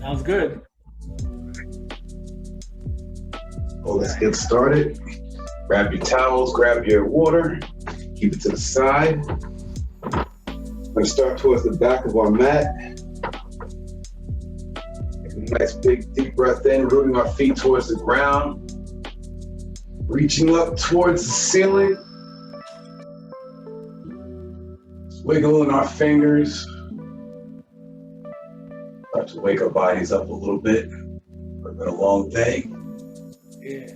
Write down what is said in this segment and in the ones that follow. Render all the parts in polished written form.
Sounds good. Well, let's get started. Grab your towels, grab your water, keep it to the side. We're gonna start towards the back of our mat. Take a nice big deep breath in, rooting our feet towards the ground. Reaching up towards the ceiling. Wiggling our fingers. Start to wake our bodies up a little bit. It's been a long day. Yeah.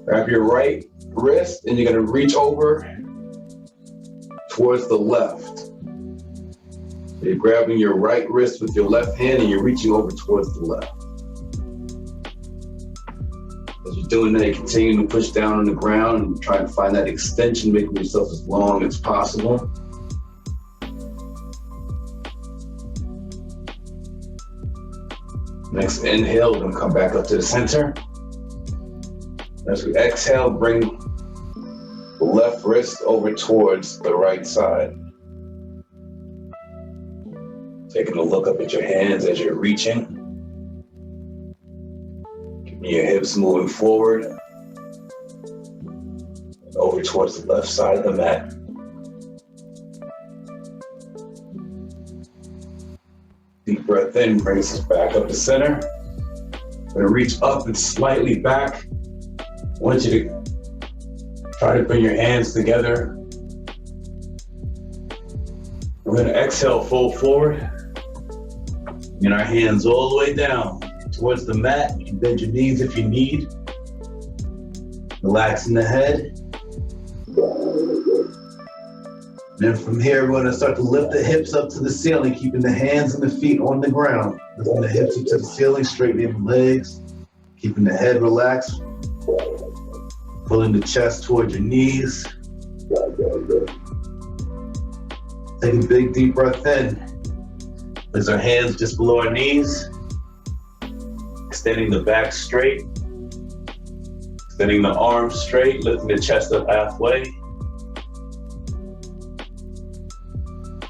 Grab your right wrist and you're gonna reach over towards the left. So you're grabbing your right wrist with your left hand and you're reaching over towards the left. As you're doing that, you continue to push down on the ground and try to find that extension, making yourself as long as possible. Next inhale, we're gonna come back up to the center. As we exhale, bring the left wrist over towards the right side. Taking a look up at your hands as you're reaching. Keeping your hips moving forward. And over towards the left side of the mat. Deep breath in brings us back up to center. We're gonna reach up and slightly back. I want you to try to bring your hands together. We're gonna exhale, fold forward. Bring our hands all the way down towards the mat. You can bend your knees if you need. Relaxing the head. And then from here, we're gonna start to lift the hips up to the ceiling, keeping the hands and the feet on the ground. Lifting the hips up to the ceiling, straightening the legs, keeping the head relaxed. Pulling the chest towards your knees. Taking a big deep breath in. Place our hands just below our knees. Extending the back straight. Extending the arms straight, lifting the chest up halfway.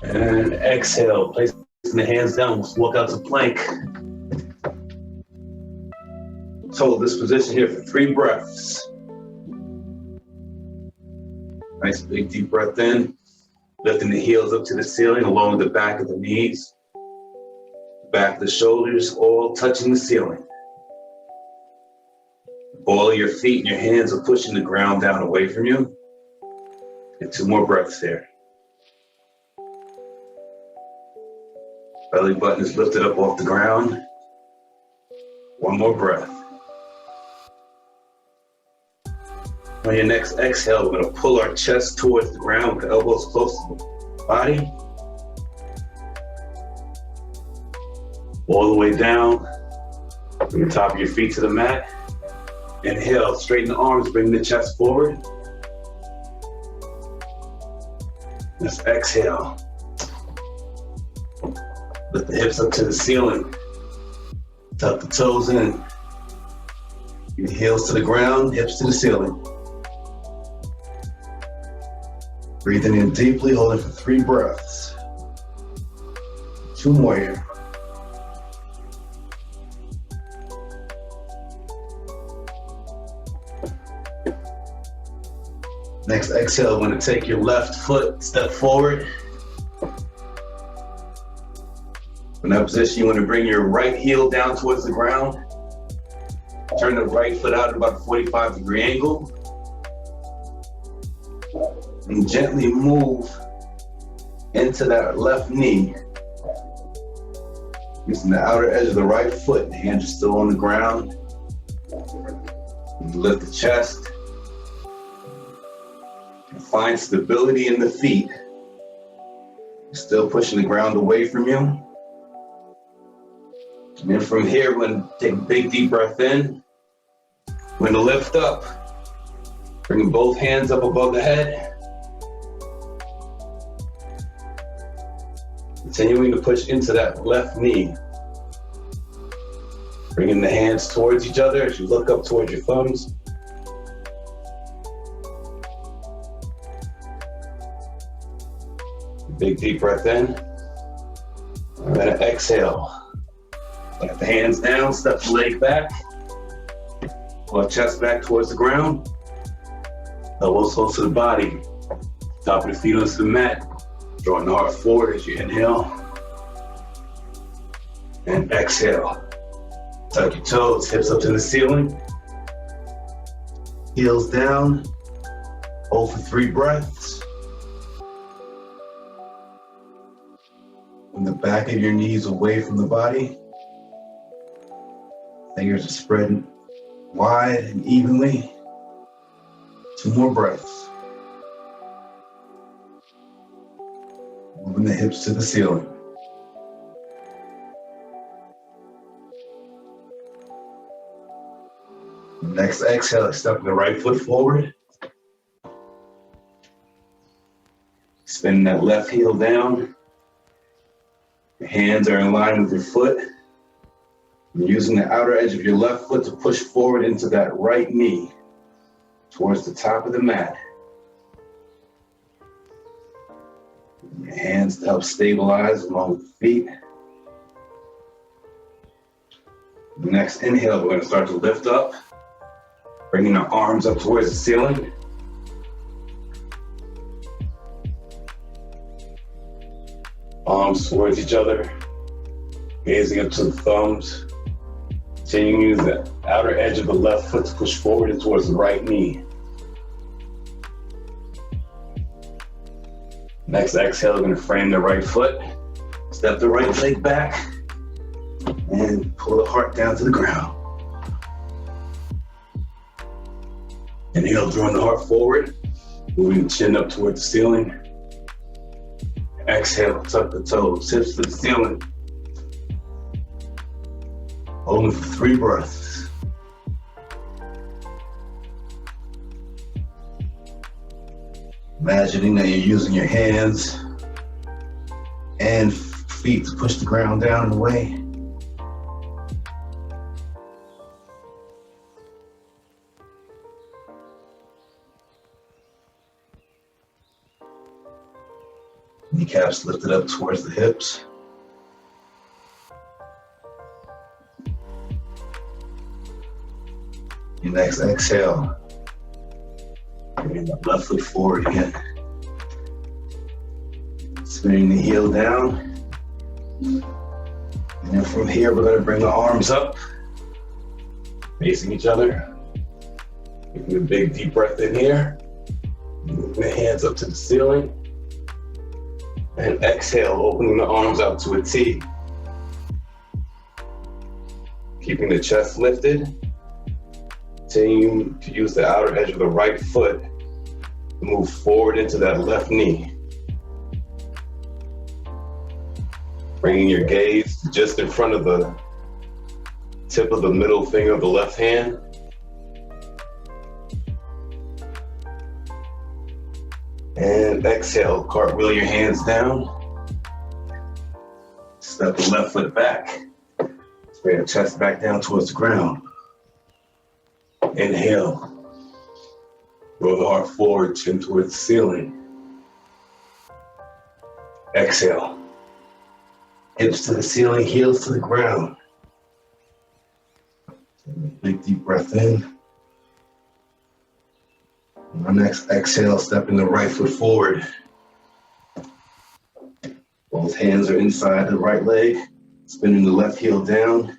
And exhale, placing the hands down. We'll walk out to plank. So hold this position here for 3 breaths. Nice big deep breath in, lifting the heels up to the ceiling along the back of the knees, back of the shoulders, all touching the ceiling. All your feet and your hands are pushing the ground down away from you. And 2 more breaths here. Belly button is lifted up off the ground. 1 more breath. On your next exhale, we're gonna pull our chest towards the ground with the elbows close to the body. All the way down. Bring the top of your feet to the mat. Inhale, straighten the arms, bring the chest forward. Let's exhale. Lift the hips up to the ceiling. Tuck the toes in. Bring the heels to the ground, hips to the ceiling. Breathing in deeply, holding for 3 breaths. 2 more here. Next exhale, I'm going to take your left foot, step forward. In that position, you want to bring your right heel down towards the ground. Turn the right foot out at about a 45-degree angle. And gently move into that left knee. Using the outer edge of the right foot, the hands are still on the ground. Lift the chest. And find stability in the feet. Still pushing the ground away from you. And then from here, we're going to take a big deep breath in. We're going to lift up. Bringing both hands up above the head. Continuing to push into that left knee. Bringing the hands towards each other as you look up towards your thumbs. Big deep breath in. And then exhale. Let the hands down, step the leg back. Pull our chest back towards the ground. Elbows close to the body. Top of the feet onto the mat. Drawing the heart forward as you inhale. And exhale. Tuck your toes, hips up to the ceiling. Heels down. Hold for 3 breaths. Bring the back of your knees away from the body. Fingers are spread wide and evenly. 2 more breaths. Moving the hips to the ceiling. Next exhale, step the right foot forward. Spin that left heel down. Your hands are in line with your foot. You're using the outer edge of your left foot to push forward into that right knee towards the top of the mat. Your hands to help stabilize along with the feet. Next inhale, we're going to start to lift up, bringing our arms up towards the ceiling. Palms towards each other, gazing up to the thumbs. Continuing to use the outer edge of the left foot to push forward and towards the right knee. Next exhale, we're going to frame the right foot, step the right leg back, and pull the heart down to the ground. Inhale, drawing the heart forward, moving the chin up toward the ceiling. Exhale, tuck the toes, hips to the ceiling. Holding for 3 breaths. Imagining that you're using your hands and feet to push the ground down and away. Kneecaps lifted up towards the hips. Your next exhale, bring the left foot forward again. Spinning the heel down. And then from here, we're going to bring the arms up, facing each other. Taking a big deep breath in here. Moving the hands up to the ceiling. And exhale, opening the arms out to a T. Keeping the chest lifted. Continuing to use the outer edge of the right foot to move forward into that left knee. Bringing your gaze to just in front of the tip of the middle finger of the left hand. And exhale, cartwheel your hands down. Step the left foot back. Bring your chest back down towards the ground. Inhale. Roll the heart forward, chin towards the ceiling. Exhale. Hips to the ceiling, heels to the ground. Big deep breath in. On our next exhale, stepping the right foot forward. Both hands are inside the right leg, spinning the left heel down.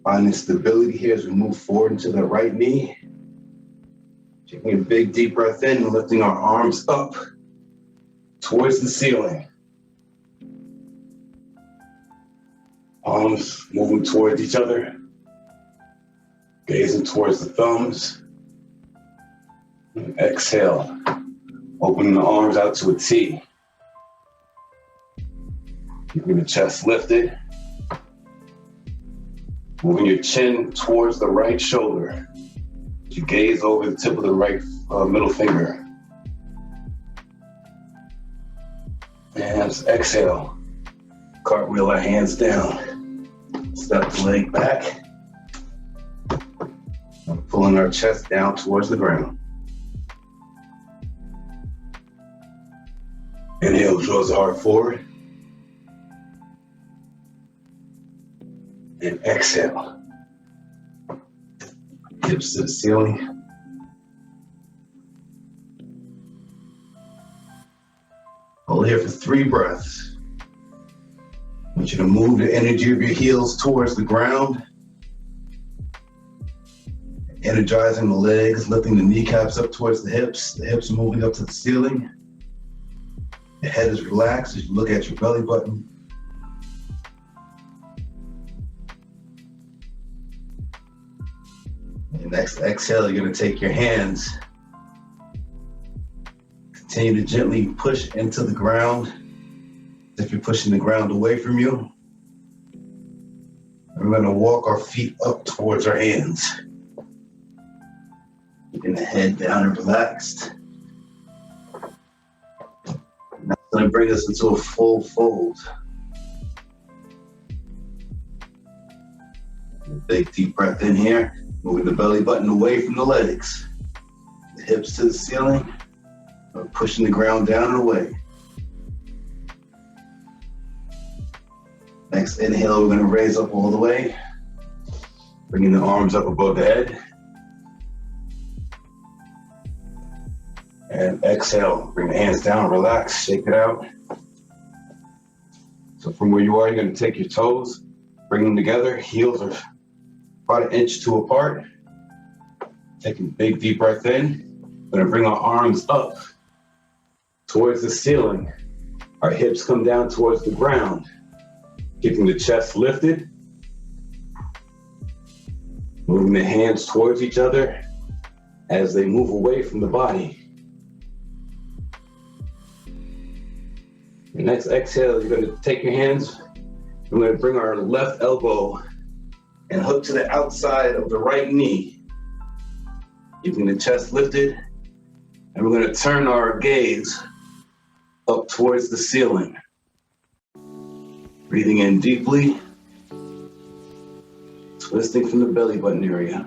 Finding stability here as we move forward into the right knee. Taking a big deep breath in and lifting our arms up towards the ceiling. Palms moving towards each other. Gazing towards the thumbs. And exhale, opening the arms out to a T. Keeping the chest lifted. Moving your chin towards the right shoulder. You gaze over the tip of the right middle finger. And exhale, cartwheel our hands down. Step the leg back. And pulling our chest down towards the ground. Inhale, draws the heart forward. And exhale. Hips to the ceiling. Hold here for 3 breaths. I want you to move the energy of your heels towards the ground. Energizing the legs, lifting the kneecaps up towards the hips are moving up to the ceiling. The head is relaxed as you look at your belly button. And next exhale, you're going to take your hands. Continue to gently push into the ground as if you're pushing the ground away from you. And we're going to walk our feet up towards our hands. Keeping the head down and relaxed. Now it's going to bring us into a full fold. Big deep breath in here. Moving the belly button away from the legs. The hips to the ceiling. Pushing the ground down and away. Next inhale, we're going to raise up all the way. Bringing the arms up above the head. And exhale, bring the hands down, relax, shake it out. So from where you are, you're going to take your toes, bring them together. Heels are about 1 inch to apart. Taking a big deep breath in. We're going to bring our arms up towards the ceiling. Our hips come down towards the ground. Keeping the chest lifted. Moving the hands towards each other as they move away from the body. The next exhale, you're going to take your hands. We're going to bring our left elbow and hook to the outside of the right knee. Keeping the chest lifted. And we're going to turn our gaze up towards the ceiling. Breathing in deeply. Twisting from the belly button area.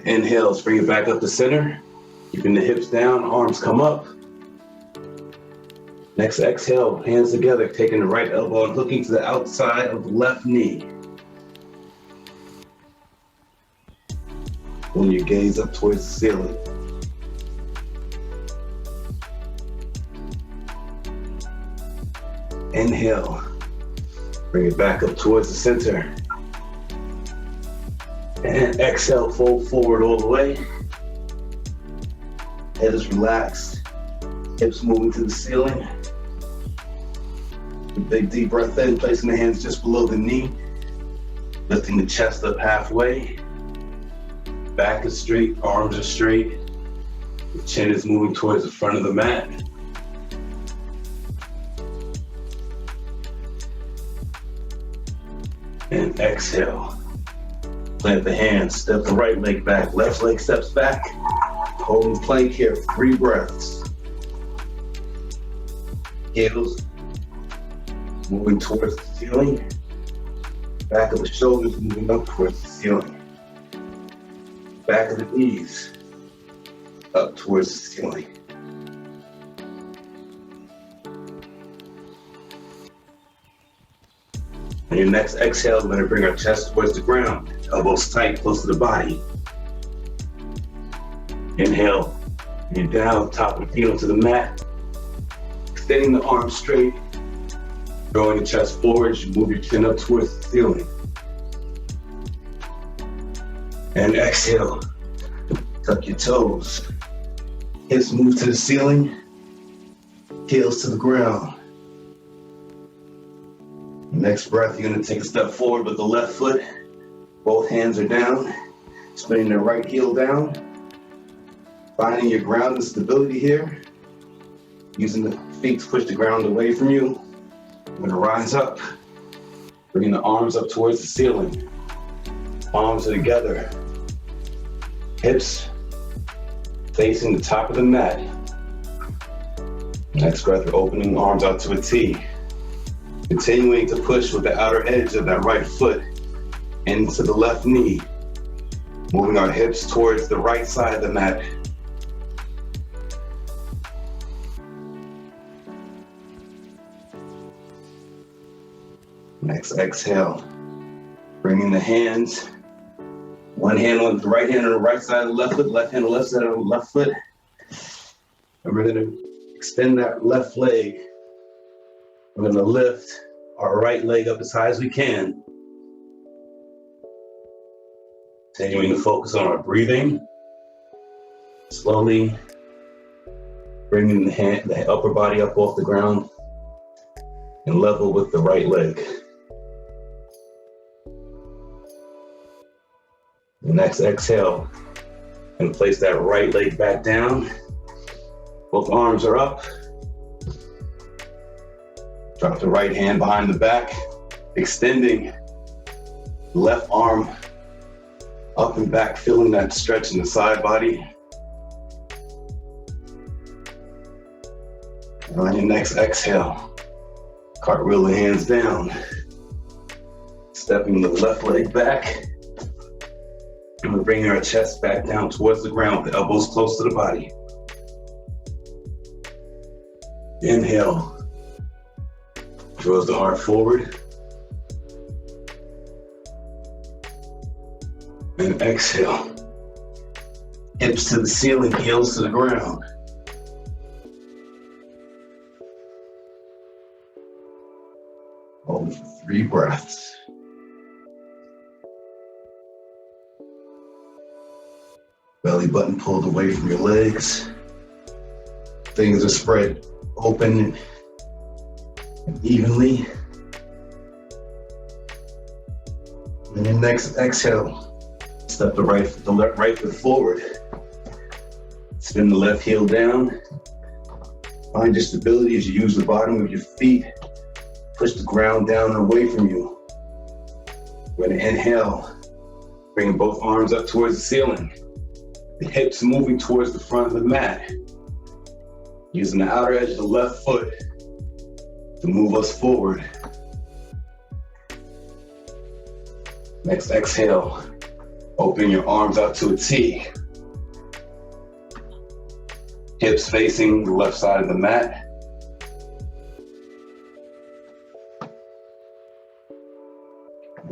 Inhale, bring it back up to center. Keeping the hips down, arms come up. Next exhale, hands together, taking the right elbow and hooking to the outside of the left knee. Pulling your gaze up towards the ceiling. Inhale, bring it back up towards the center. And exhale, fold forward all the way. Head is relaxed, hips moving to the ceiling. A big deep breath in, placing the hands just below the knee. Lifting the chest up halfway. Back is straight, arms are straight. The chin is moving towards the front of the mat. And exhale. Plant the hands, step the right leg back, left leg steps back. Holding plank here, 3 breaths. Heels moving towards the ceiling. Back of the shoulders moving up towards the ceiling. Back of the knees up towards the ceiling. On your next exhale, we're going to bring our chest towards the ground. Elbows tight, close to the body. Inhale, and down, top of the feet onto the mat. Extending the arms straight. Drawing the chest forward as you move your chin up towards the ceiling. And exhale, tuck your toes. Hips move to the ceiling, heels to the ground. Next breath, you're gonna take a step forward with the left foot. Both hands are down, spinning the right heel down. Finding your ground and stability here. Using the feet to push the ground away from you. You're gonna rise up, bringing the arms up towards the ceiling. Palms are together. Hips facing the top of the mat. Next breath, we're opening arms out to a T. Continuing to push with the outer edge of that right foot into the left knee. Moving our hips towards the right side of the mat. Next exhale, bringing the hands, one hand on the right hand on the right side of the left foot, left hand on the left side of the left foot. And we're gonna extend that left leg. We're gonna lift our right leg up as high as we can. Continuing to focus on our breathing. Slowly bringing the upper body up off the ground and level with the right leg. The next exhale, and place that right leg back down. Both arms are up. Drop the right hand behind the back, extending the left arm up and back, feeling that stretch in the side body. And on your next exhale, cartwheel the hands down, stepping the left leg back. And we're bringing our chest back down towards the ground, the elbows close to the body. Inhale, draws the heart forward. And exhale, hips to the ceiling, heels to the ground. Hold for 3 breaths. Belly button pulled away from your legs. Things are spread open and evenly. And your next exhale, step the right foot forward. Spin the left heel down. Find your stability as you use the bottom of your feet. Push the ground down and away from you. We're gonna inhale, bringing both arms up towards the ceiling. The hips moving towards the front of the mat. Using the outer edge of the left foot to move us forward. Next exhale, open your arms out to a T. Hips facing the left side of the mat.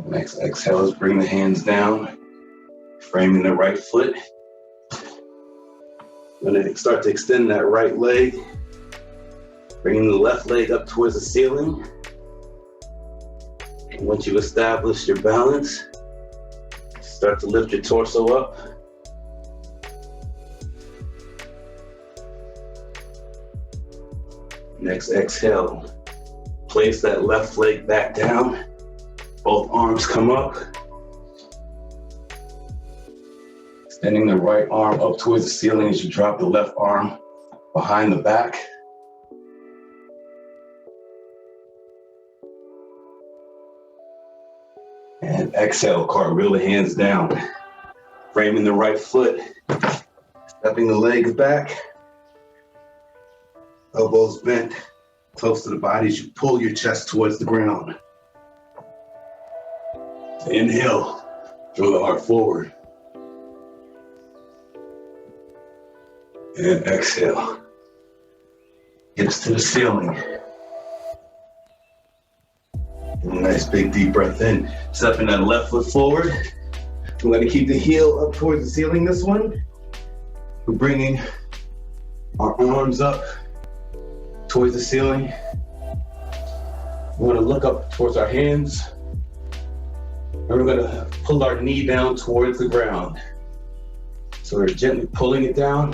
Next exhale is bring the hands down, framing the right foot. We're gonna start to extend that right leg, bringing the left leg up towards the ceiling. And once you establish your balance, start to lift your torso up. Next exhale, place that left leg back down. Both arms come up. Extending the right arm up towards the ceiling as you drop the left arm behind the back. And exhale, cartwheel the hands down. Framing the right foot, stepping the legs back. Elbows bent, close to the body as you pull your chest towards the ground. Inhale, draw the heart forward. And exhale, hips to the ceiling. And a nice big deep breath in. Stepping that left foot forward. We're gonna keep the heel up towards the ceiling this one. We're bringing our arms up towards the ceiling. We're gonna look up towards our hands. And we're gonna pull our knee down towards the ground. So we're gently pulling it down.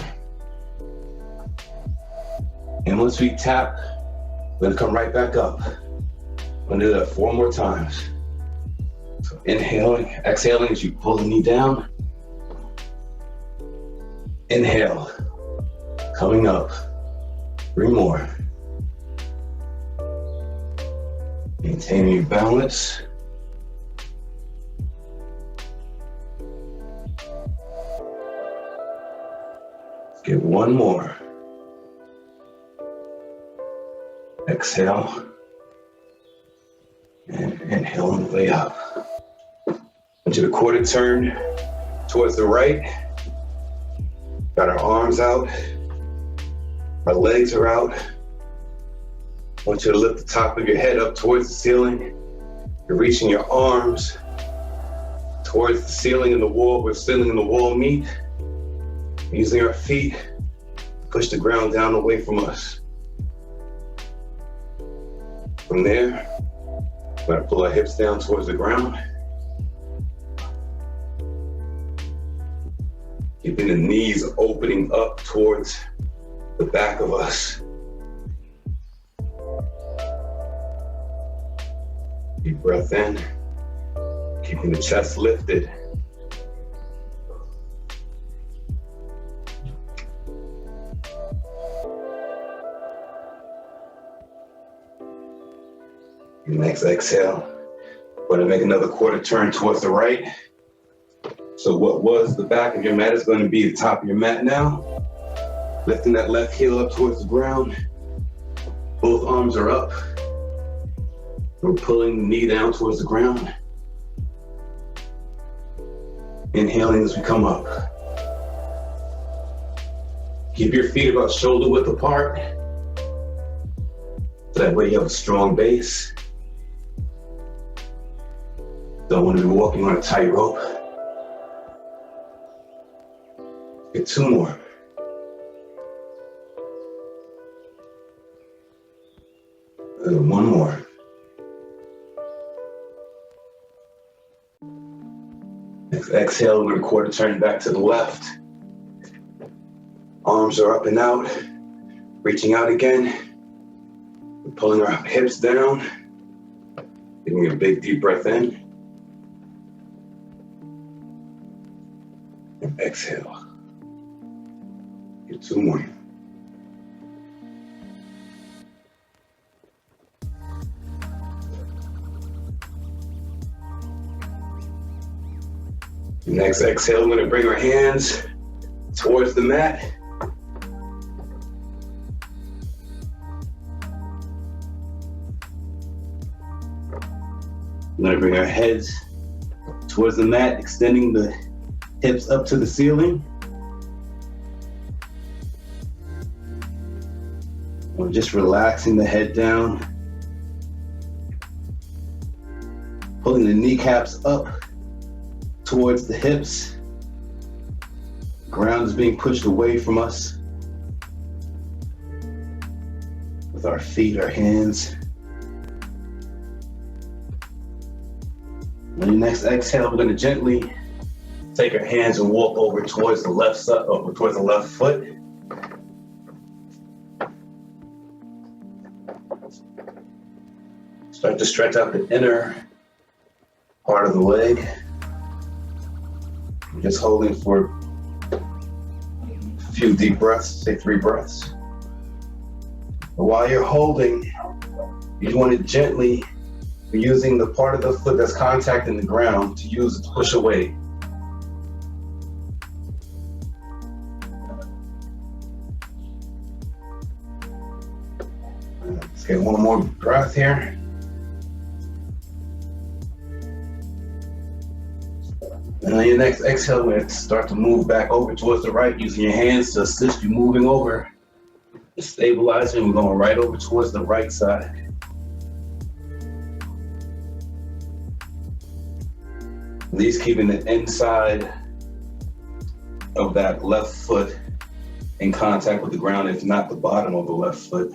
And once we tap, we're gonna come right back up. I'm gonna do that 4 more times. So inhaling, exhaling as you pull the knee down. Inhale, coming up. 3 more. Maintaining your balance. Let's get 1 more. Exhale. And inhale on the way up. I want you to quarter turn towards the right. Got our arms out. Our legs are out. I want you to lift the top of your head up towards the ceiling. You're reaching your arms towards the ceiling and the wall, where ceiling and the wall meet. Using our feet to push the ground down away from us. From there, we're gonna pull our hips down towards the ground. Keeping the knees opening up towards the back of us. Deep breath in, keeping the chest lifted. Next exhale, we're gonna make another quarter turn towards the right. So what was the back of your mat is gonna be the top of your mat now. Lifting that left heel up towards the ground. Both arms are up. We're pulling the knee down towards the ground. Inhaling as we come up. Keep your feet about shoulder width apart. So that way you have a strong base. Don't want to be walking on a tightrope. Get two more. And one more. Next exhale, we're going to quarter turn back to the left. Arms are up and out. Reaching out again. We're pulling our hips down. Taking a big deep breath in. And exhale. Get two more. Next exhale, we're going to bring our hands towards the mat. We're going to bring our heads towards the mat, extending the hips up to the ceiling. We're just relaxing the head down. Pulling the kneecaps up towards the hips. Ground is being pushed away from us. With our feet, our hands. On your next exhale, we're going to gently take our hands and walk over towards the left side, over towards the left foot. Start to stretch out the inner part of the leg. We're just holding for a few deep breaths, say 3 breaths. But while you're holding, you want to gently, using the part of the foot that's contacting the ground, to use it to push away. Let's get one more breath here. And on your next exhale, we're going to start to move back over towards the right, using your hands to assist you moving over. Stabilizing, we're going right over towards the right side. These keeping the inside of that left foot in contact with the ground, if not the bottom of the left foot.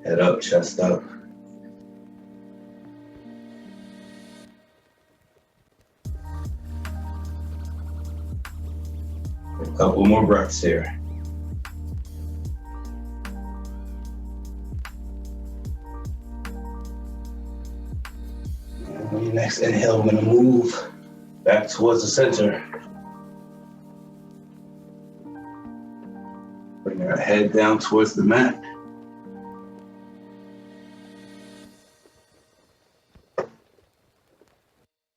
Head up, chest up. A couple more breaths here. And on your next inhale, we're going to move back towards the center. Bring our head down towards the mat.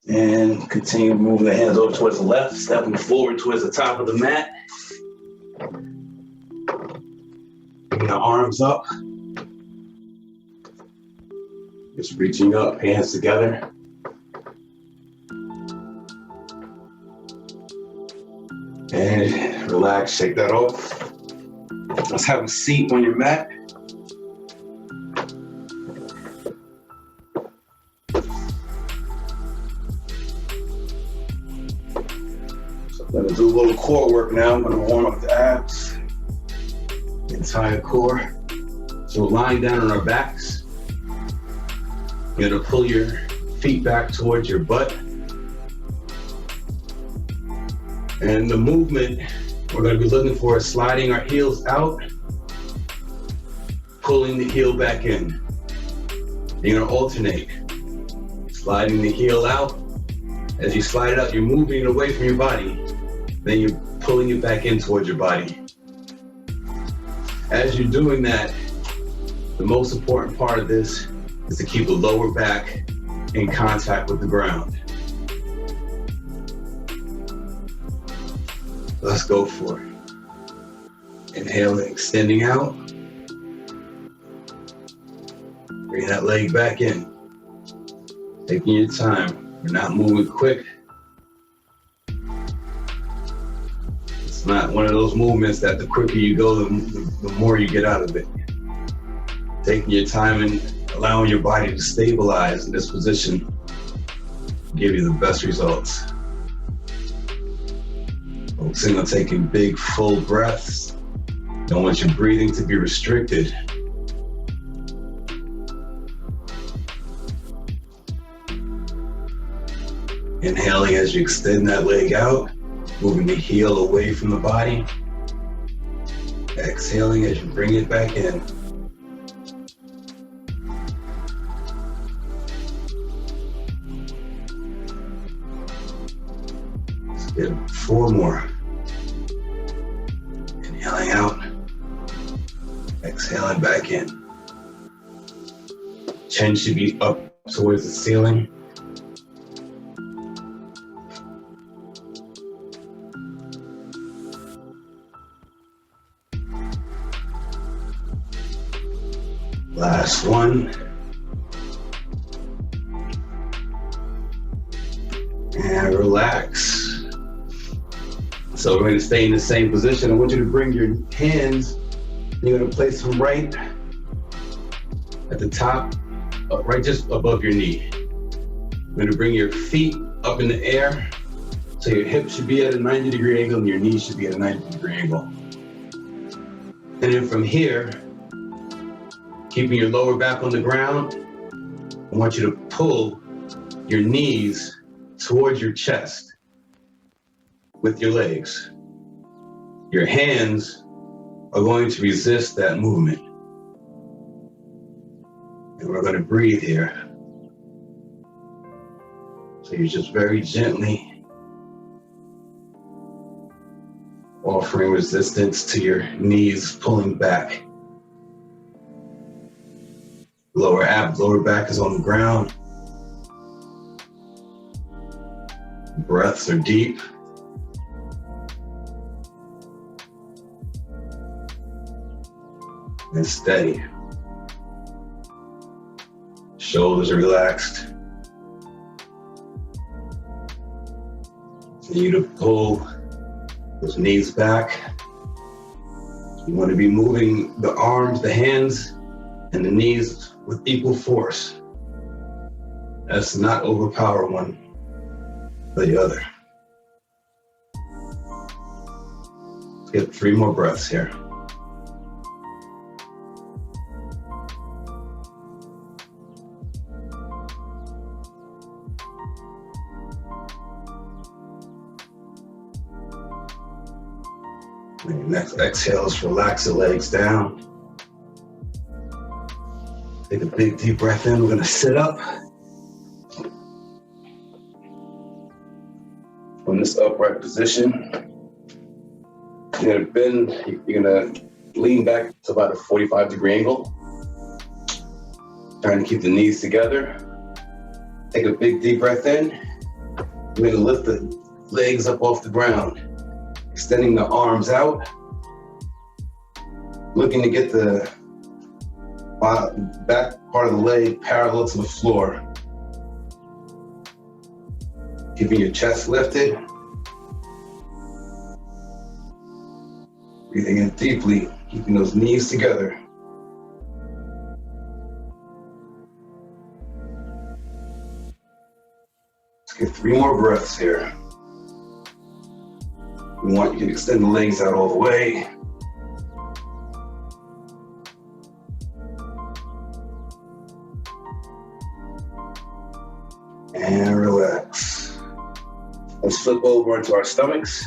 And continue moving the hands over towards the left, stepping forward towards the top of the mat. Bringing the arms up. Just reaching up, hands together. And relax, shake that off. Let's have a seat on your mat. Gonna do a little core work now. I'm gonna warm up the abs, the entire core. So we're lying down on our backs. You're gonna pull your feet back towards your butt. And the movement we're gonna be looking for is sliding our heels out, pulling the heel back in. You're gonna alternate, sliding the heel out. As you slide it out, you're moving it away from your body. Then you're pulling it back in towards your body. As you're doing that, the most important part of this is to keep the lower back in contact with the ground. Let's go for it. Inhaling, extending out. Bring that leg back in. Taking your time. We're not moving quick. It's not one of those movements that the quicker you go, the more you get out of it. Taking your time and allowing your body to stabilize in this position will give you the best results. Focusing on taking big, full breaths. Don't want your breathing to be restricted. Inhaling as you extend that leg out, moving the heel away from the body. Exhaling as you bring it back in. Let's get 4 more. Inhaling out, exhaling back in. Chin should be up towards the ceiling. Last one. And relax. So we're going to stay in the same position. I want you to bring your hands, you're going to place them right at the top, right just above your knee. You're going to bring your feet up in the air. So your hips should be at a 90-degree angle and your knees should be at a 90-degree angle. And then from here, keeping your lower back on the ground, I want you to pull your knees towards your chest with your legs. Your hands are going to resist that movement. And we're going to breathe here. So you're just very gently offering resistance to your knees pulling back. Lower back is on the ground. Breaths are deep. And steady. Shoulders are relaxed. Continue to pull those knees back. You want to be moving the arms, the hands, and the knees with equal force. That's to not overpower one or the other. Let's get 3 more breaths here. Next exhale is relax the legs down. Take a big deep breath in. We're going to sit up. From this upright position, you're going to bend, you're going to lean back to about a 45-degree angle. Trying to keep the knees together. Take a big deep breath in. We're going to lift the legs up off the ground. Extending the arms out. Looking to get the back part of the leg parallel to the floor. Keeping your chest lifted. Breathing in deeply, keeping those knees together. Let's get 3 more breaths here. We want you to extend the legs out all the way. And relax. Let's flip over into our stomachs.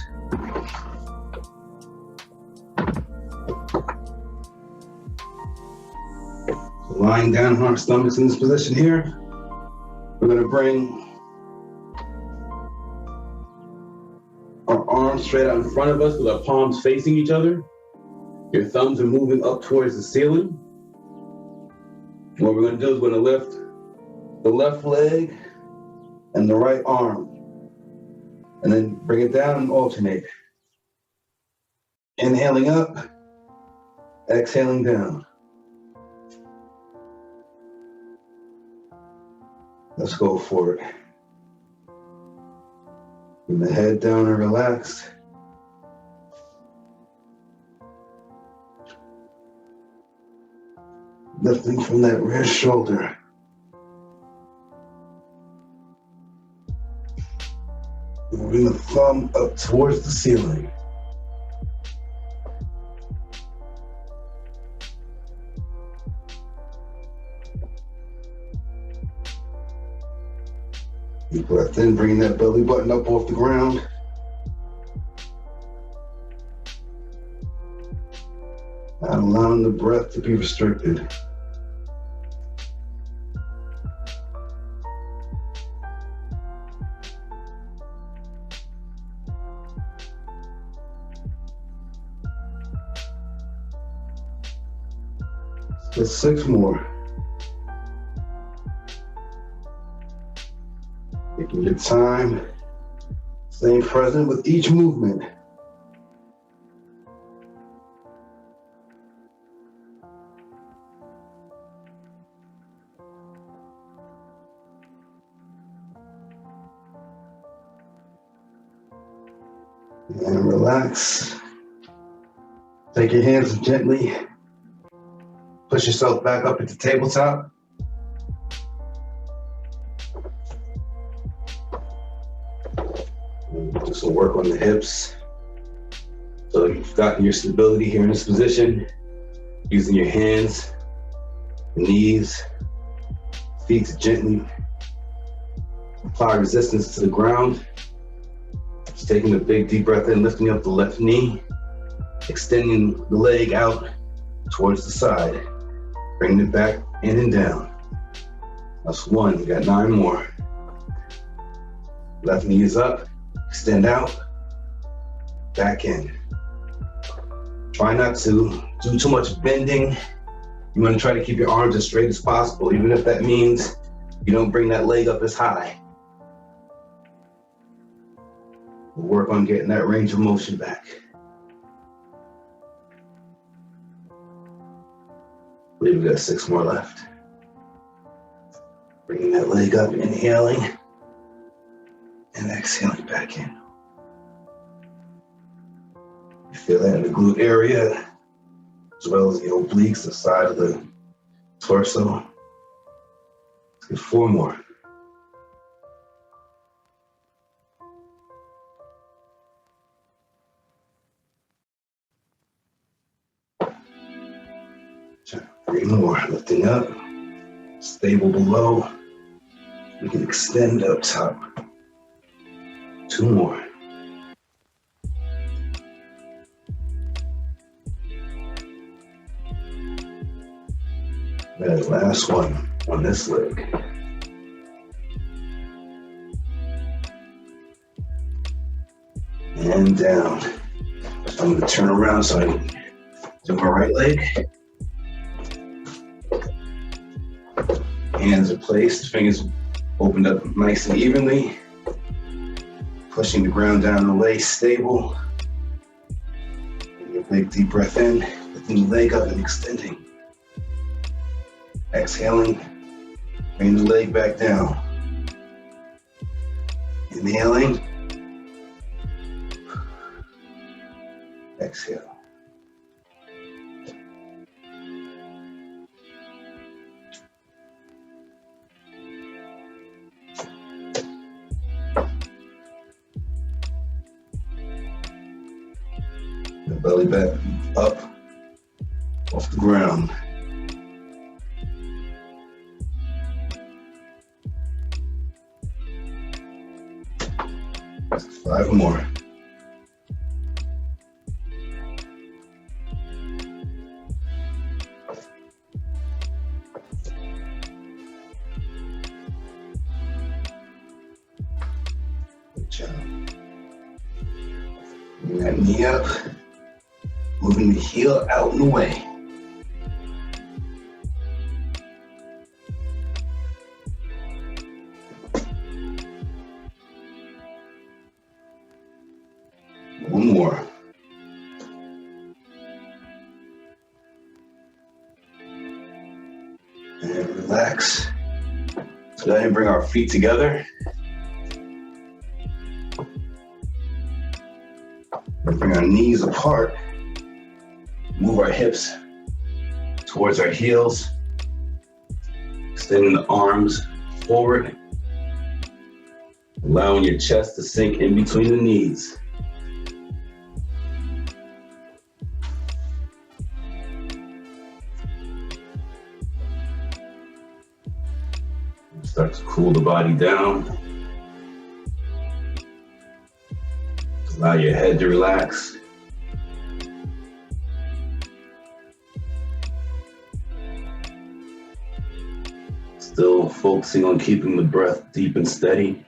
So lying down on our stomachs in this position here, we're going to bring our arms straight out in front of us with our palms facing each other. Your thumbs are moving up towards the ceiling. What we're going to do is we're going to lift the left leg and the right arm, and then bring it down and alternate. Inhaling up, exhaling down. Let's go for it. Bring the head down and relax. Lifting from that rear shoulder. Moving the thumb up towards the ceiling. Deep breath in, bringing that belly button up off the ground. Not allowing the breath to be restricted. Just 6 more. Taking your time, staying present with each movement. And relax. Take your hands and gently push yourself back up at the tabletop. This will work on the hips. So you've gotten your stability here in this position, using your hands, knees, feet to gently apply resistance to the ground. Just taking a big deep breath in, lifting up the left knee, extending the leg out towards the side, bringing it back in and down. That's 1, you got 9 more. Left knee is up, extend out, back in. Try not to do too much bending. You want to try to keep your arms as straight as possible, even if that means you don't bring that leg up as high. We'll work on getting that range of motion back. I believe we got 6 more left. Bringing that leg up, inhaling, and exhaling back in. You feel that in the glute area, as well as the obliques, the side of the torso. Let's get 4 more. Three more, lifting up, stable below. We can extend up top. 2 more. That last one on this leg. And down. I'm going to turn around so I can do my right leg. Hands are placed, fingers opened up nice and evenly. Pushing the ground down, the leg stable. Taking a big deep breath in, lifting the leg up and extending. Exhaling, bring the leg back down. Inhaling. Exhale. belly button up off the ground. 5 more. Good job. Bring that knee up. Moving the heel out and away. One more. And relax. So go ahead and bring our feet together. We'll bring our knees apart. Move our hips towards our heels. Extending the arms forward. Allowing your chest to sink in between the knees. Start to cool the body down. Allow your head to relax. Still focusing on keeping the breath deep and steady.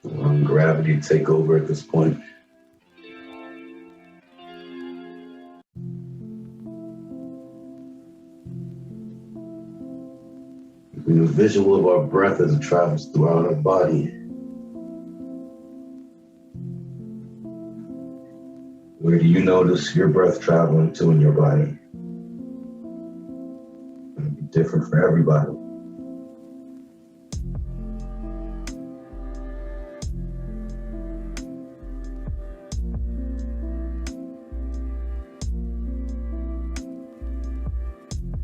Allowing gravity to take over at this point. Keeping a visual of our breath as it travels throughout our body. Where do you notice your breath traveling to in your body? It'll be different for everybody.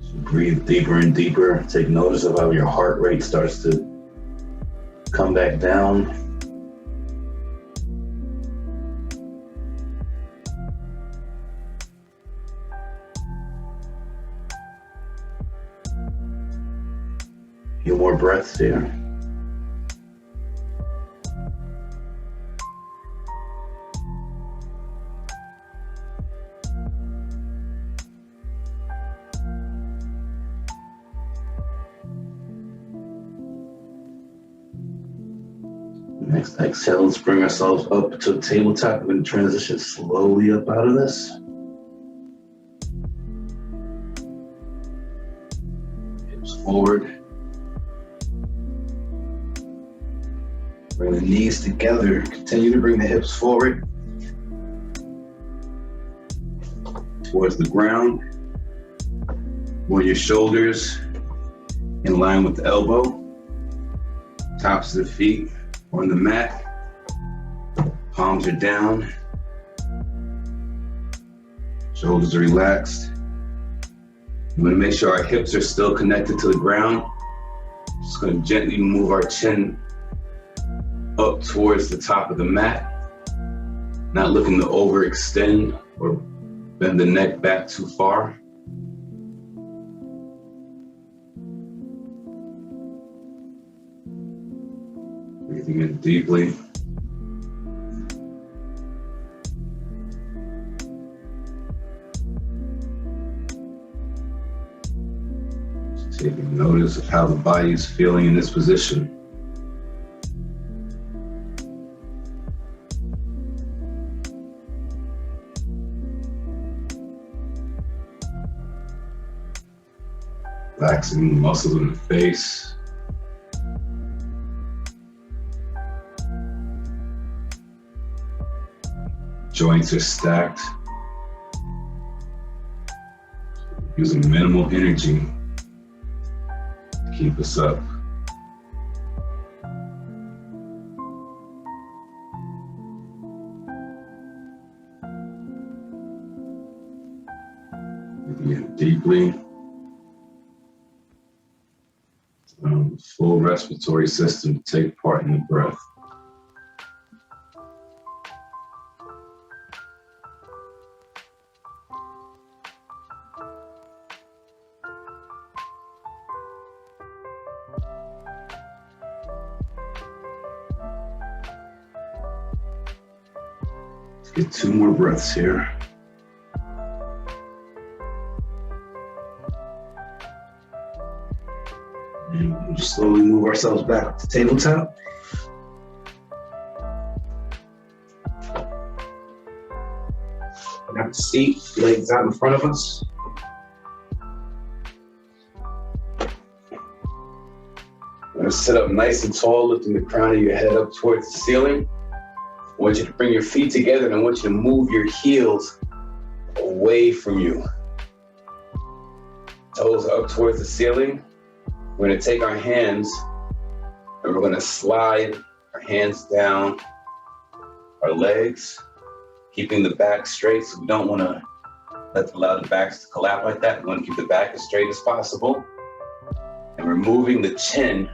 So breathe deeper and deeper. Take notice of how your heart rate starts to come back down. Few more breaths here. Next exhale, let's bring ourselves up to a tabletop. We're going to transition slowly up out of this. Hips forward. Bring the knees together. Continue to bring the hips forward towards the ground. With your shoulders in line with the elbow. Tops of the feet on the mat. Palms are down. Shoulders are relaxed. We want to make sure our hips are still connected to the ground. Just going to gently move our chin up towards the top of the mat, not looking to overextend or bend the neck back too far. Breathing in deeply. Just taking notice of how the body is feeling in this position. Relaxing the muscles in the face. Joints are stacked. Using minimal energy to keep us up. Breathing in deeply. Full respiratory system to take part in the breath. Let's get 2 more breaths here. And we'll just slowly move ourselves back up to tabletop. Have a seat, legs out in front of us. We're gonna sit up nice and tall, lifting the crown of your head up towards the ceiling. I want you to bring your feet together and I want you to move your heels away from you. Toes up towards the ceiling. We're gonna take our hands and we're gonna slide our hands down our legs, keeping the back straight. So we don't wanna allow the backs to collapse like that. We wanna keep the back as straight as possible. And we're moving the chin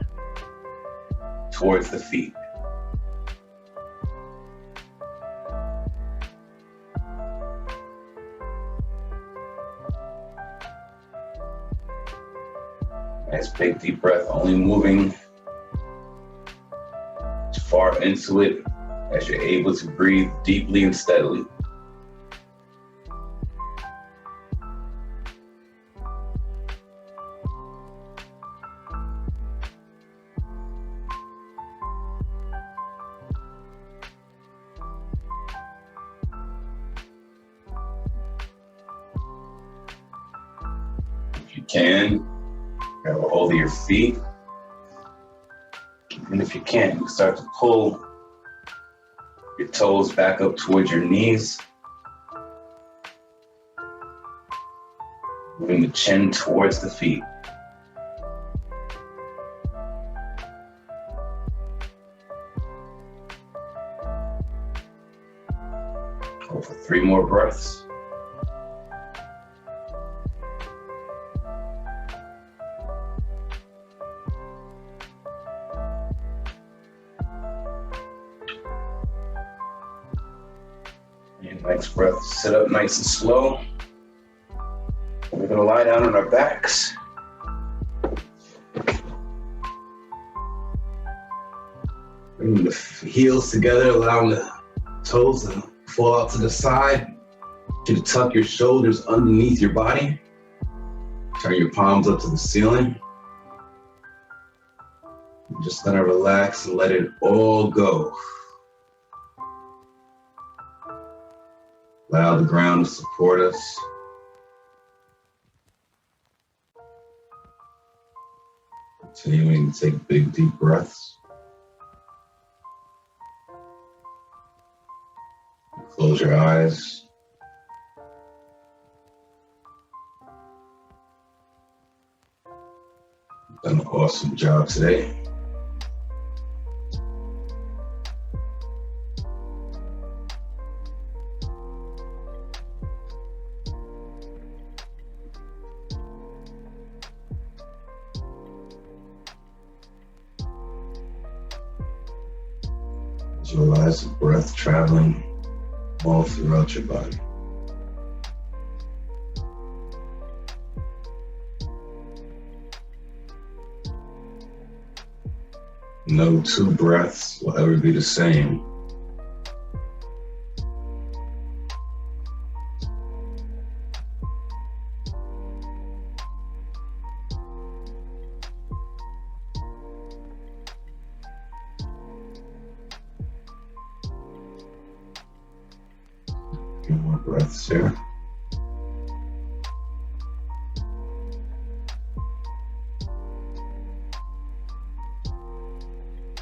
towards the feet. Nice big deep breath, only moving as far into it as you're able to breathe deeply and steadily. If you can, grab a hold of your feet. And if you can't, you can start to pull your toes back up towards your knees. Moving the chin towards the feet. Go for 3 more breaths. And next breath, sit up nice and slow. We're gonna lie down on our backs. Bring the heels together, allowing the toes to fall out to the side. You to tuck your shoulders underneath your body. Turn your palms up to the ceiling. You're just gonna relax and let it all go. Allow the ground to support us. Continuing to take big, deep breaths. Close your eyes. You've done an awesome job today. Visualize the breath traveling all throughout your body. No 2 breaths will ever be the same. Few more breaths here.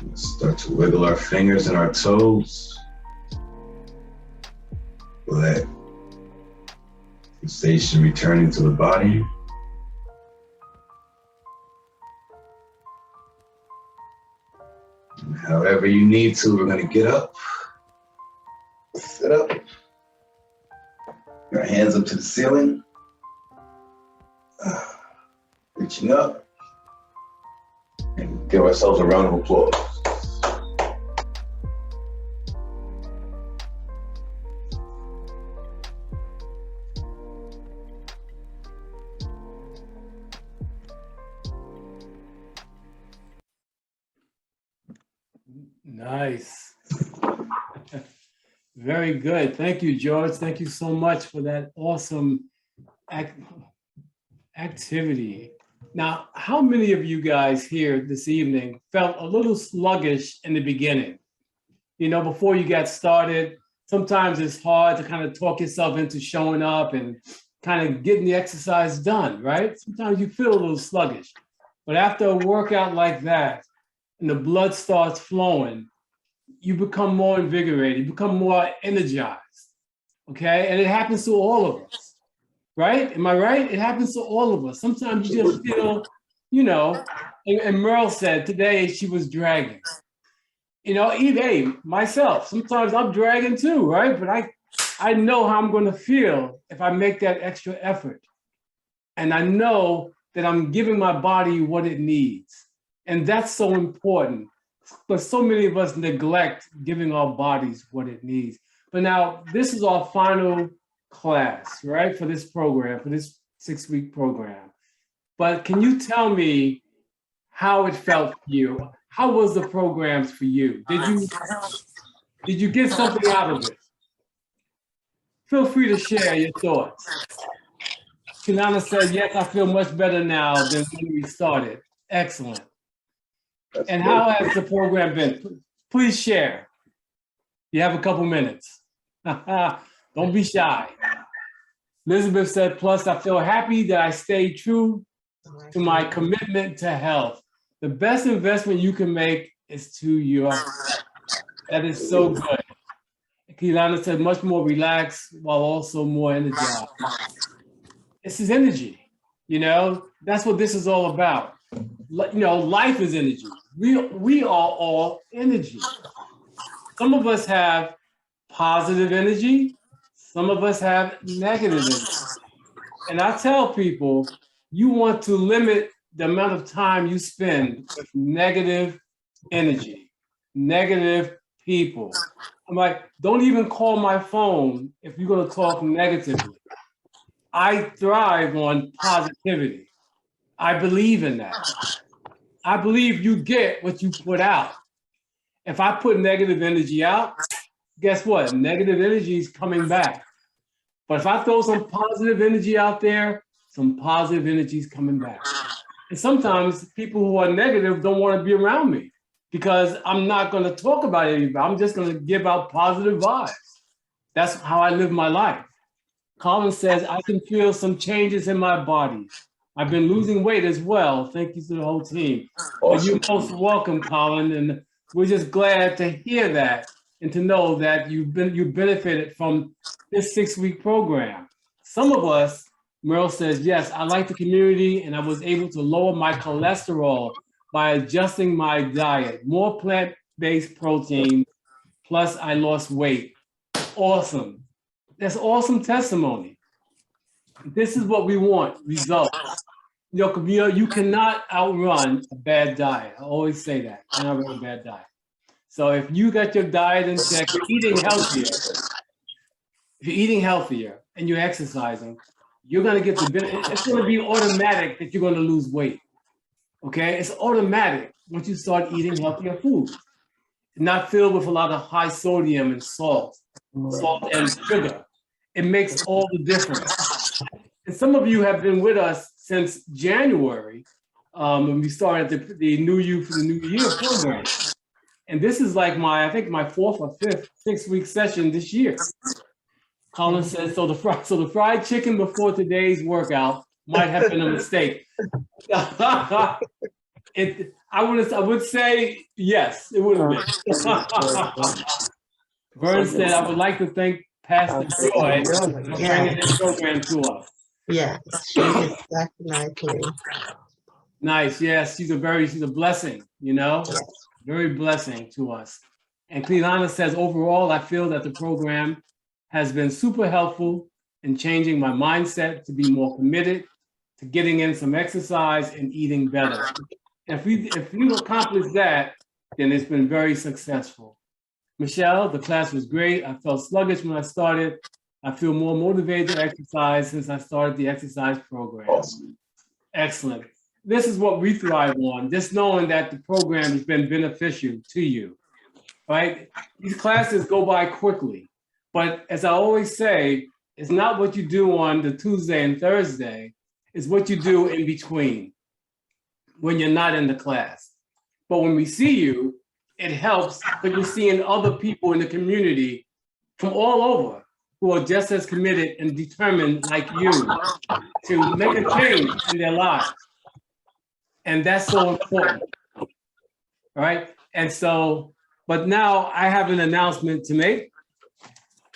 Let's start to wiggle our fingers and our toes. Feel that sensation returning to the body. And however you need to, we're going to get up, sit up. Your hands up to the ceiling, reaching up, Give ourselves a round of applause. Nice. Very good. Thank you, George. Thank you so much for that awesome activity. Now, how many of you guys here this evening felt a little sluggish in the beginning? You know, before you got started, sometimes it's hard to kind of talk yourself into showing up and kind of getting the exercise done, right? Sometimes you feel a little sluggish. But after a workout like that, and the blood starts flowing, you become more invigorated, you become more energized, okay? And it happens to all of us, right? Am I right? It happens to all of us. Sometimes you just feel, you know, and Merle said today she was dragging. You know, even myself, sometimes I'm dragging too, right? But I know how I'm gonna feel if I make that extra effort. And I know that I'm giving my body what it needs. And that's so important, but so many of us neglect giving our bodies what it needs. But now this is our final class, right? For this program, for this 6-week program. But can you tell me how it felt for you? How was the programs for you? Did you get something out of it? Feel free to share your thoughts. Kanana said, yes, I feel much better now than when we started. Excellent. And how has the program been? Please share. You have a couple minutes. Don't be shy. Elizabeth said, plus I feel happy that I stayed true to my commitment to health. The best investment you can make is to yourself. That is so good. Keelana said, much more relaxed while also more energized. This is energy, you know? That's what this is all about. You know, life is energy. We are all energy. Some of us have positive energy. Some of us have negative energy. And I tell people, you want to limit the amount of time you spend with negative energy, negative people. I'm like, don't even call my phone if you're going to talk negatively. I thrive on positivity. I believe in that. I believe you get what you put out. If I put negative energy out, guess what? Negative energy is coming back. But if I throw some positive energy out there, some positive energy is coming back. And sometimes people who are negative don't want to be around me because I'm not going to talk about anybody. I'm just going to give out positive vibes. That's how I live my life. Colin says, I can feel some changes in my body. I've been losing weight as well. Thank you to the whole team. Awesome. You're most welcome, Colin. And we're just glad to hear that and to know that you benefited from this 6-week program. Some of us, Merle says, yes, I like the community and I was able to lower my cholesterol by adjusting my diet, more plant-based protein, plus I lost weight. Awesome. That's awesome testimony. This is what we want, results. You know, you cannot outrun a bad diet. I always say that, you cannot outrun a bad diet. So if you got your diet in check, you're eating healthier. If you're eating healthier and you're exercising, you're gonna get the benefit. It's gonna be automatic that you're gonna lose weight, okay? It's automatic once you start eating healthier food. Not filled with a lot of high sodium and salt and sugar. It makes all the difference. And some of you have been with us since January when we started the New You for the New Year program. And this is like I think my 4th or 5th 6-week session this year. Colin says, so the fried chicken before today's workout might have been a mistake. I would say yes, it would have been. Vern said, I would like to thank Pastor Joy for bringing this program to us. Yes, she is definitely. Nice, yes, she's a blessing, you know, Yes. Very blessing to us. And Cleelana says, overall, I feel that the program has been super helpful in changing my mindset to be more committed to getting in some exercise and eating better. If we accomplish that, then it's been very successful. Michelle, the class was great. I felt sluggish when I started. I feel more motivated to exercise since I started the exercise program. Awesome. Excellent. This is what we thrive on, just knowing that the program has been beneficial to you, right? These classes go by quickly, but as I always say, it's not what you do on the Tuesday and Thursday, it's what you do in between when you're not in the class. But when we see you, it helps because you're seeing other people in the community from all over who are just as committed and determined like you to make a change in their lives. And that's so important, right? And so, but now I have an announcement to make.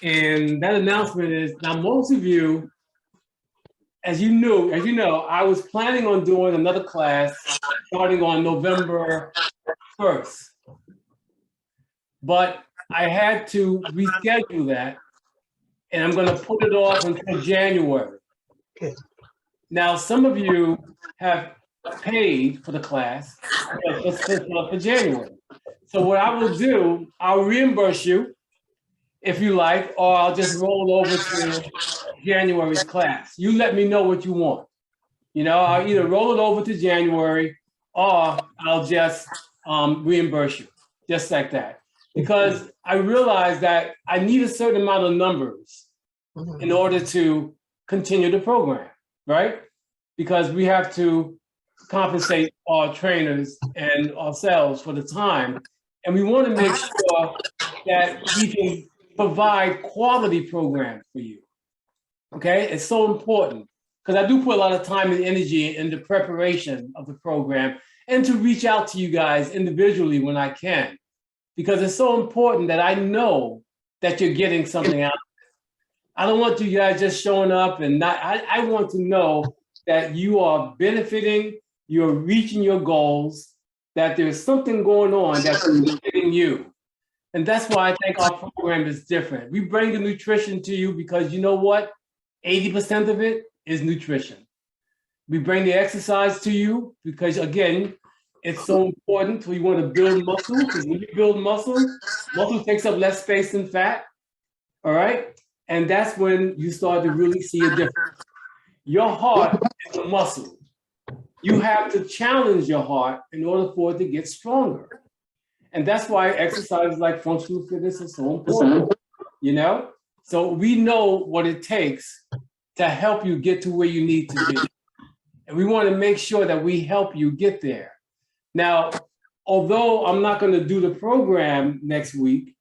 And that announcement is, now most of you, as you know, I was planning on doing another class starting on November 1st. But I had to reschedule that, and I'm gonna put it off until January. Good. Now, some of you have paid for the class for January. So what I will do, I'll reimburse you if you like, or I'll just roll over to January's class. You let me know what you want. You know, I'll either roll it over to January or I'll just reimburse you, just like that. Because I realize that I need a certain amount of numbers in order to continue the program, right? Because we have to compensate our trainers and ourselves for the time. And we want to make sure that we can provide quality programs for you, okay? It's so important because I do put a lot of time and energy in the preparation of the program and to reach out to you guys individually when I can, because it's so important that I know that you're getting something out of it. I don't want you guys just showing up and not, I want to know that you are benefiting, you're reaching your goals, that there's something going on that's benefiting you. And that's why I think our program is different. We bring the nutrition to you because you know what? 80% of it is nutrition. We bring the exercise to you because, again, it's so important. We want to build muscle, because when you build muscle, muscle takes up less space than fat, all right? And that's when you start to really see a difference. Your heart is a muscle. You have to challenge your heart in order for it to get stronger. And that's why exercises like functional fitness are so important, you know? So we know what it takes to help you get to where you need to be. And we want to make sure that we help you get there. Now, although I'm not going to do the program next week,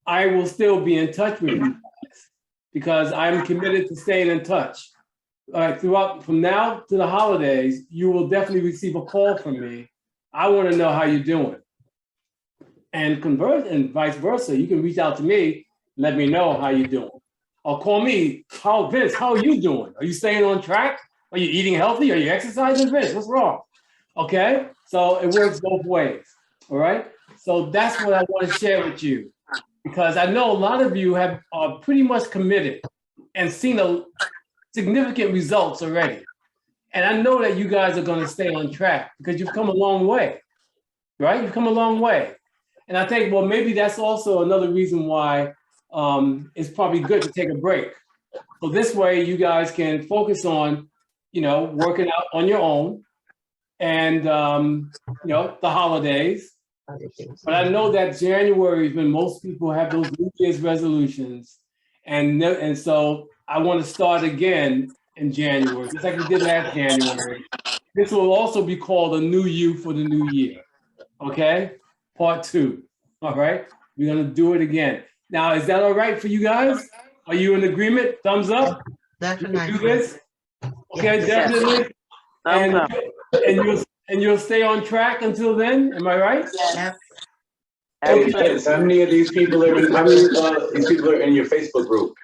I will still be in touch with you guys because I'm committed to staying in touch. Throughout, from now to the holidays, you will definitely receive a call from me. I want to know how you're doing. And convert and vice versa. You can reach out to me, let me know how you're doing. Or call me, Vince, how are you doing? Are you staying on track? Are you eating healthy? Are you exercising, Vince? What's wrong? Okay, so it works both ways, all right? So that's what I want to share with you, because I know a lot of you are pretty much committed and seen significant results already. And I know that you guys are going to stay on track because you've come a long way, right? You've come a long way. And I think, well, maybe that's also another reason why it's probably good to take a break. So this way you guys can focus on, you know, working out on your own and, you know, the holidays. But I know that January is when most people have those New Year's resolutions. And so I want to start again in January, just like we did last January. This will also be called a new you for the new year, okay? Part 2, all right? We're gonna do it again. Now, is that all right for you guys? Are you in agreement? Thumbs up? Definitely. Do this? Okay, definitely. And you'll stay on track until then, am I right? Yep. Hey, Vince, how many of these people are in your Facebook group?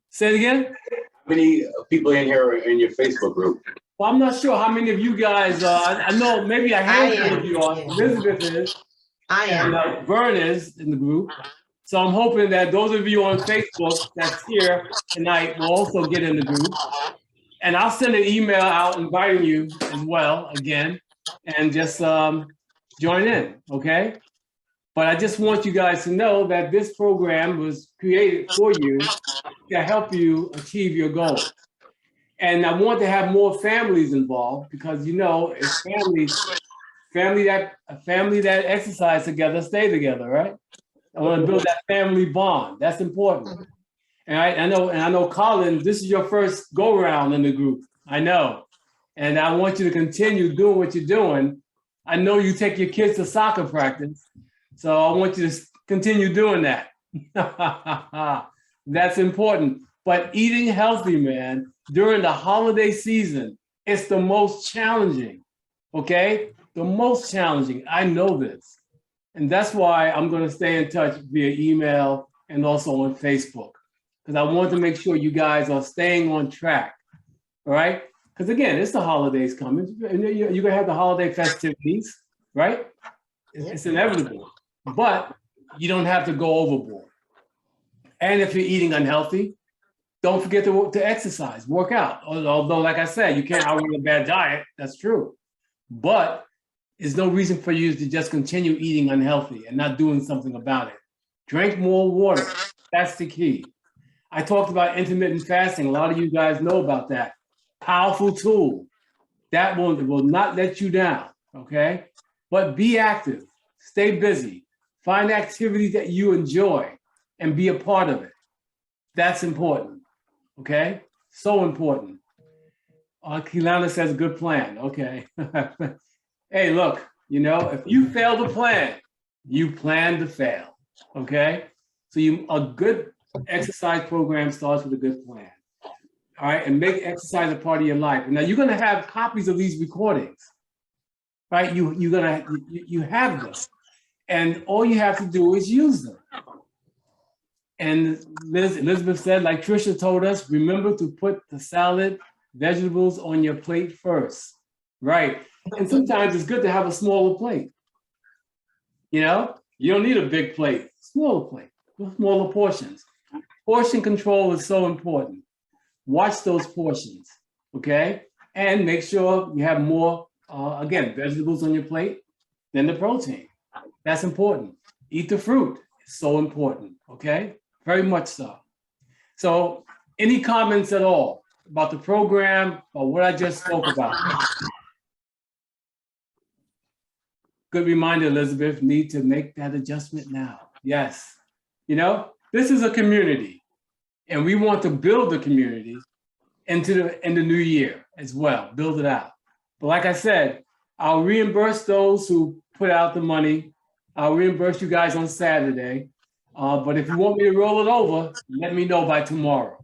Say it again? How many people in here are in your Facebook group? Well, I'm not sure how many of you guys are. I know maybe a handful of you are. Yeah. Elizabeth is. I am. And Vern is in the group. So I'm hoping that those of you on Facebook that's here tonight will also get in the group. And I'll send an email out inviting you as well, again. and just join in, okay? But I just want you guys to know that this program was created for you to help you achieve your goals. And I want to have more families involved because, you know, it's a family that exercise together, stay together, right? I want to build that family bond. That's important. And I know, Colin, this is your first go round in the group. I know. And I want you to continue doing what you're doing. I know you take your kids to soccer practice. So I want you to continue doing that. That's important. But eating healthy, man, during the holiday season, it's the most challenging, okay? The most challenging. I know this. And that's why I'm going to stay in touch via email and also on Facebook, because I want to make sure you guys are staying on track, all right? Because again, it's the holidays coming. You're going to have the holiday festivities, right? It's inevitable. But you don't have to go overboard. And if you're eating unhealthy, don't forget to exercise, work out. Although, like I said, you can't outrun a bad diet. That's true. But there's no reason for you to just continue eating unhealthy and not doing something about it. Drink more water. That's the key. I talked about intermittent fasting. A lot of you guys know about that. Powerful tool. That will not let you down, okay? But be active. Stay busy. Find activities that you enjoy and be a part of it. That's important, okay? So important. Kilana says, good plan, okay. Hey, look, you know, if you fail to plan, you plan to fail, okay? So a good exercise program starts with a good plan, all right? And make exercise a part of your life. Now, you're gonna have copies of these recordings, right? You have them. And all you have to do is use them. And Elizabeth said, like Trisha told us, remember to put the salad, vegetables on your plate first, right? And sometimes it's good to have a smaller plate. You know, you don't need a big plate, smaller plate, smaller portions. Portion control is so important. Watch those portions, okay? And make sure you have more, again, vegetables on your plate than the protein. That's important. Eat the fruit. It's so important, okay? Very much so. So any comments at all about the program or what I just spoke about? Good reminder, Elizabeth, need to make that adjustment now. Yes. You know, this is a community and we want to build the community in the new year as well, build it out. But like I said, I'll reimburse those who put out the money. I'll reimburse you guys on Saturday. But if you want me to roll it over, let me know by tomorrow.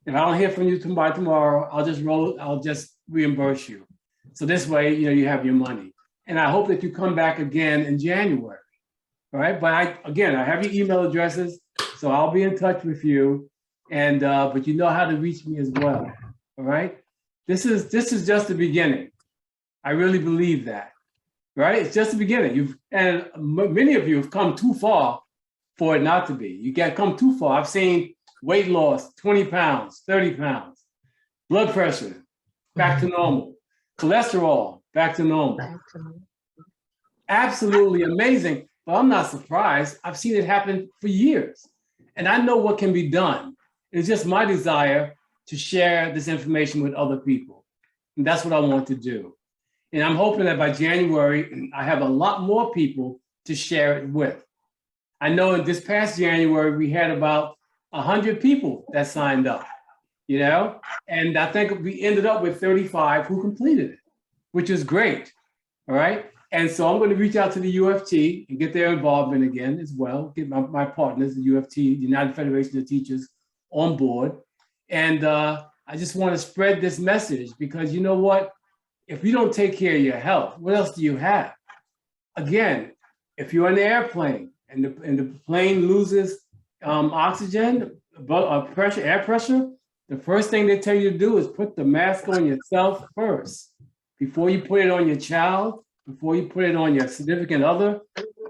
If I don't hear from you by tomorrow, I'll just reimburse you. So this way, you know, you have your money. And I hope that you come back again in January. All right. But I have your email addresses, so I'll be in touch with you. And but you know how to reach me as well. All right. This is just the beginning. I really believe that. Right? It's just the beginning. And many of you have come too far for it not to be. You come too far. I've seen weight loss, 20 pounds, 30 pounds, blood pressure, back to normal, cholesterol, back to normal. Absolutely amazing. But I'm not surprised. I've seen it happen for years. And I know what can be done. It's just my desire to share this information with other people. And that's what I want to do. And I'm hoping that by January, I have a lot more people to share it with. I know in this past January, we had about 100 people that signed up, you know? And I think we ended up with 35 who completed it, which is great, all right? And so I'm gonna reach out to the UFT and get their involvement again as well, get my partners, the UFT, the United Federation of Teachers, on board. And I just wanna spread this message because you know what? If you don't take care of your health, what else do you have? Again, if you're in the airplane and the plane loses oxygen, air pressure, the first thing they tell you to do is put the mask on yourself first. Before you put it on your child, before you put it on your significant other,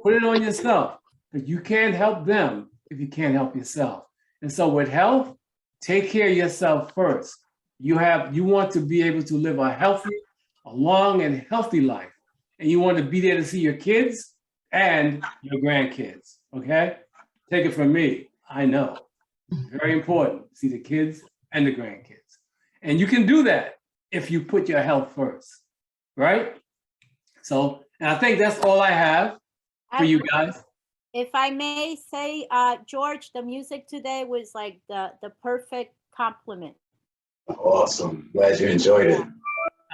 put it on yourself. Because you can't help them if you can't help yourself. And so with health, take care of yourself first. You want to be able to live a long and healthy life. and you want to be there to see your kids and your grandkids, okay? Take it from me, I know. Very important, see the kids and the grandkids. And you can do that if you put your health first, right? So, and I think that's all I have for you guys. If I may say, George, the music today was like the perfect compliment. Awesome. Glad you enjoyed it.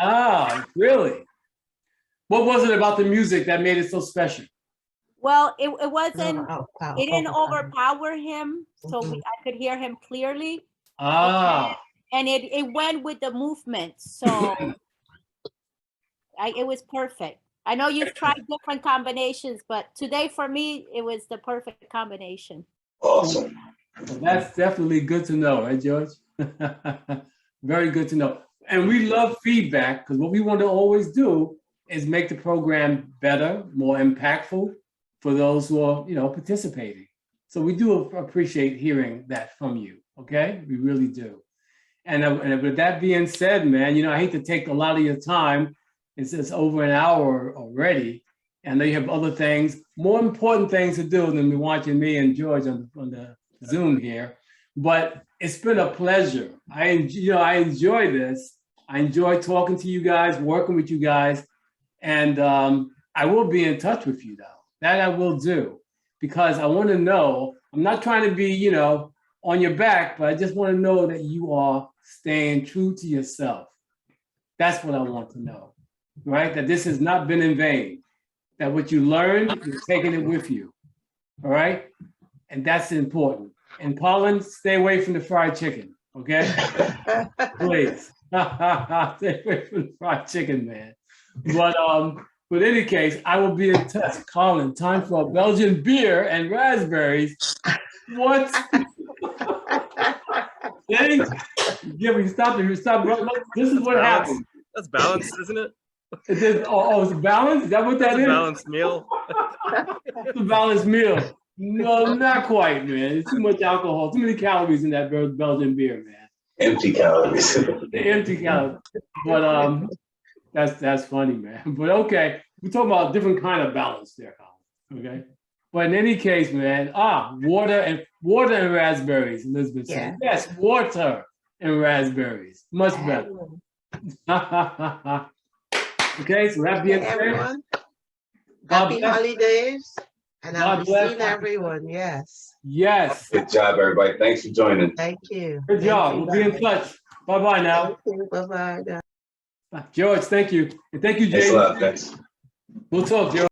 Ah, really? What was it about the music that made it so special? Well, it wasn't, Overpower. it didn't overpower him, so I could hear him clearly. Ah, And it went with the movement, so it was perfect. I know you've tried different combinations, but today for me, it was the perfect combination. Awesome. well, that's definitely good to know, right, George? Very good to know. And we love feedback because what we want to always do is make the program better, more impactful for those who are, participating. So we do appreciate hearing that from you, okay? We really do. And with that being said, man, I hate to take a lot of your time. It's over an hour already. And I know you have other things, more important things to do than be watching me and George on the Zoom here. But it's been a pleasure. I enjoy this. I enjoy talking to you guys, working with you guys. And I will be in touch with you, though. That I will do. Because I want to know, I'm not trying to be, on your back, but I just want to know that you are staying true to yourself. That's what I want to know, right? That this has not been in vain. That what you learned, you're taking it with you, all right? And that's important. And Colin, stay away from the fried chicken, okay? Please. Stay away from the fried chicken, man. But in any case, I will be in touch. Colin, time for a Belgian beer and raspberries. What? Hey, stop. This is what happened. That's balanced, isn't it? It's balanced? Is that what that That's is? a balanced meal. It's a balanced meal. No, not quite, man. It's too much alcohol, too many calories in that Belgian beer, man. Empty calories. The empty calories. But that's funny, man. But okay, we're talking about a different kind of balance there, Colin. Okay. But in any case, man, water and raspberries, Elizabeth said. Yes, water and raspberries. Much better. Okay, so that being said, Everyone, God happy bless. holidays. And I'll God be bless. seeing everyone. Yes. Yes. Good job, everybody. Thanks for joining. Thank you. Good job. We'll be in touch. Bye-bye now. Bye-bye. George, thank you. And thank you, Thanks Jay. a lot. Thanks. We'll talk, George.